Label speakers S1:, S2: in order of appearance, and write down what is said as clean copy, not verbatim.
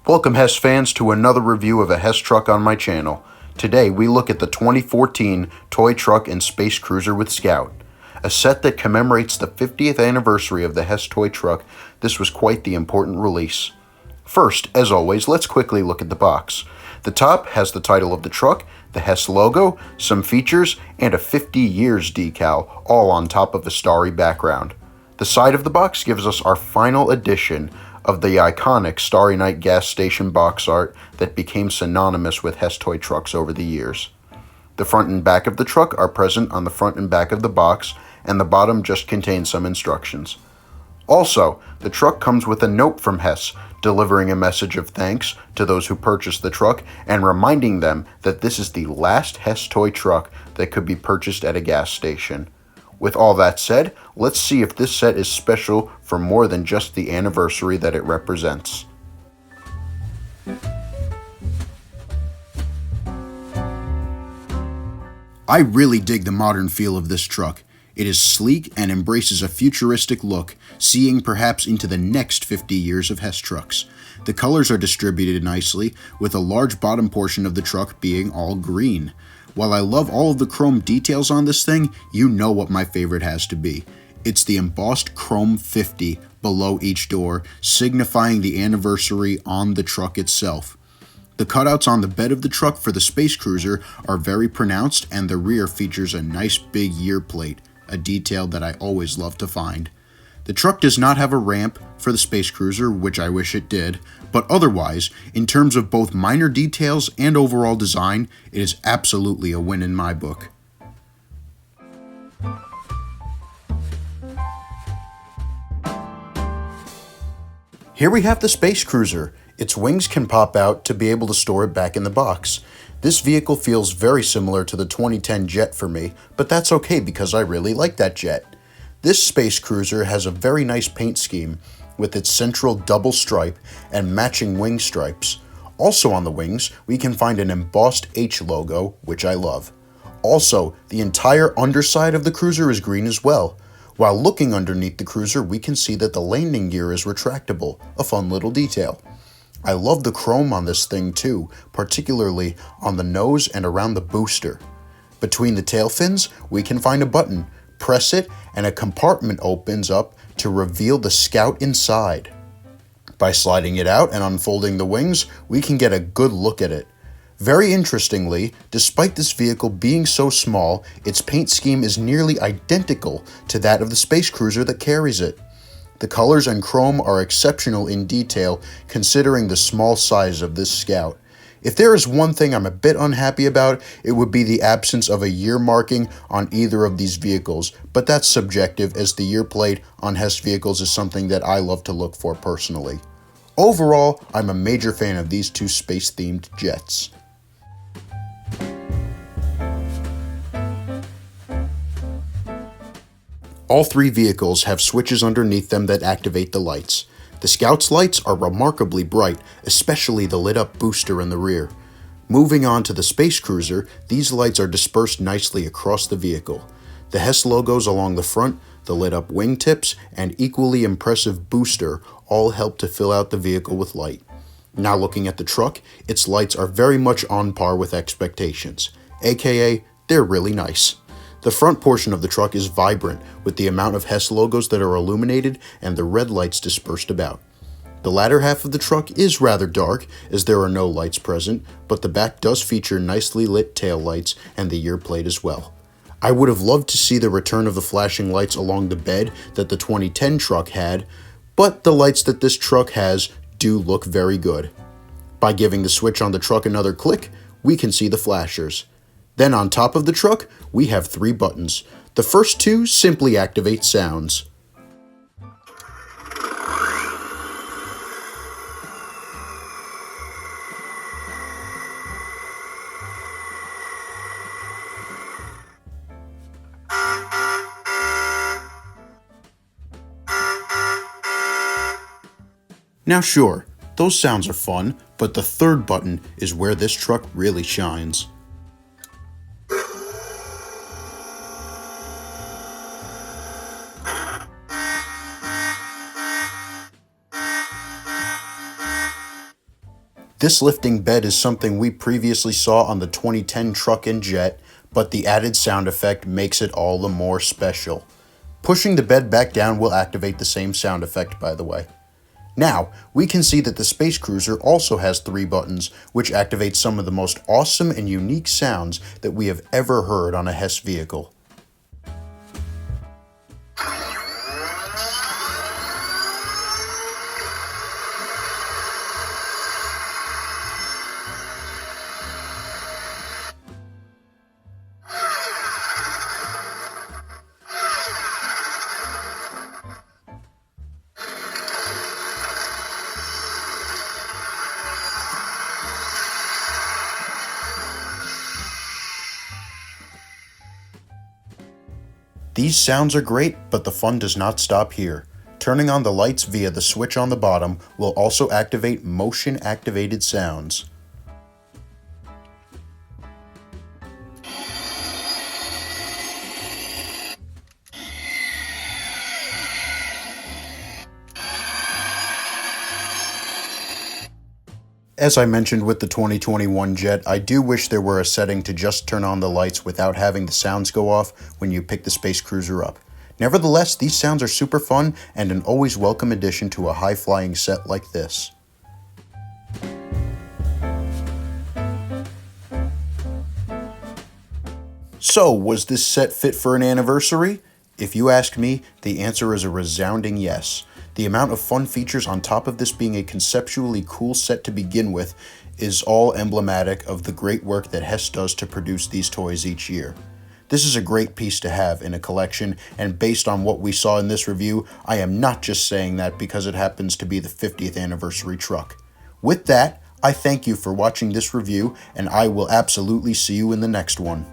S1: Welcome Hess fans to another review of a Hess truck on my channel. Today we look at the 2014 Toy Truck and Space Cruiser with Scout. A set that commemorates the 50th anniversary of the Hess toy truck. This was quite the important release. First, as always, let's quickly look at the box. The top has the title of the truck, the Hess logo, some features, and a 50 years decal, all on top of a starry background. The side of the box gives us our final edition of the iconic Starry Night gas station box art that became synonymous with Hess toy trucks over the years. The front and back of the truck are present on the front and back of the box, and the bottom just contains some instructions. Also, the truck comes with a note from Hess, delivering a message of thanks to those who purchased the truck and reminding them that this is the last Hess toy truck that could be purchased at a gas station. With all that said, let's see if this set is special for more than just the anniversary that it represents. I really dig the modern feel of this truck. It is sleek and embraces a futuristic look, seeing perhaps into the next 50 years of Hess trucks. The colors are distributed nicely, with a large bottom portion of the truck being all green. While I love all of the chrome details on this thing, you know what my favorite has to be. It's the embossed chrome 50 below each door, signifying the anniversary on the truck itself. The cutouts on the bed of the truck for the Space Cruiser are very pronounced, and the rear features a nice big year plate, a detail that I always love to find. The truck does not have a ramp for the Space Cruiser, which I wish it did, but otherwise, in terms of both minor details and overall design, it is absolutely a win in my book. Here we have the Space Cruiser. Its wings can pop out to be able to store it back in the box. This vehicle feels very similar to the 2010 Jet for me, but that's okay because I really like that Jet. This Space Cruiser has a very nice paint scheme with its central double stripe and matching wing stripes. Also on the wings, we can find an embossed H logo, which I love. Also, the entire underside of the Cruiser is green as well. While looking underneath the Cruiser, we can see that the landing gear is retractable, a fun little detail. I love the chrome on this thing too, particularly on the nose and around the booster. Between the tail fins, we can find a button. Press it, and a compartment opens up to reveal the Scout inside. By sliding it out and unfolding the wings, we can get a good look at it. Very interestingly, despite this vehicle being so small, its paint scheme is nearly identical to that of the Space Cruiser that carries it. The colors and chrome are exceptional in detail considering the small size of this Scout. If there is one thing I'm a bit unhappy about, it would be the absence of a year marking on either of these vehicles, but that's subjective as the year plate on Hess vehicles is something that I love to look for personally. Overall, I'm a major fan of these two space-themed jets. All three vehicles have switches underneath them that activate the lights. The Scout's lights are remarkably bright, especially the lit-up booster in the rear. Moving on to the Space Cruiser, these lights are dispersed nicely across the vehicle. The Hess logos along the front, the lit-up wingtips, and equally impressive booster all help to fill out the vehicle with light. Now looking at the truck, its lights are very much on par with expectations, aka they're really nice. The front portion of the truck is vibrant, with the amount of Hess logos that are illuminated and the red lights dispersed about. The latter half of the truck is rather dark, as there are no lights present, but the back does feature nicely lit tail lights and the year plate as well. I would have loved to see the return of the flashing lights along the bed that the 2010 truck had, but the lights that this truck has do look very good. By giving the switch on the truck another click, we can see the flashers. Then on top of the truck, we have three buttons. The first two simply activate sounds. Now sure, those sounds are fun, but the third button is where this truck really shines. This lifting bed is something we previously saw on the 2010 truck and Jet, but the added sound effect makes it all the more special. Pushing the bed back down will activate the same sound effect, by the way. Now, we can see that the Space Cruiser also has 3 buttons, which activate some of the most awesome and unique sounds that we have ever heard on a Hess vehicle. These sounds are great, but the fun does not stop here. Turning on the lights via the switch on the bottom will also activate motion-activated sounds. As I mentioned with the 2021 Jet, I do wish there were a setting to just turn on the lights without having the sounds go off when you pick the Space Cruiser up. Nevertheless, these sounds are super fun and an always welcome addition to a high-flying set like this. So, was this set fit for an anniversary? If you ask me, the answer is a resounding yes. The amount of fun features on top of this being a conceptually cool set to begin with is all emblematic of the great work that Hess does to produce these toys each year. This is a great piece to have in a collection, and based on what we saw in this review, I am not just saying that because it happens to be the 50th anniversary truck. With that, I thank you for watching this review, and I will absolutely see you in the next one.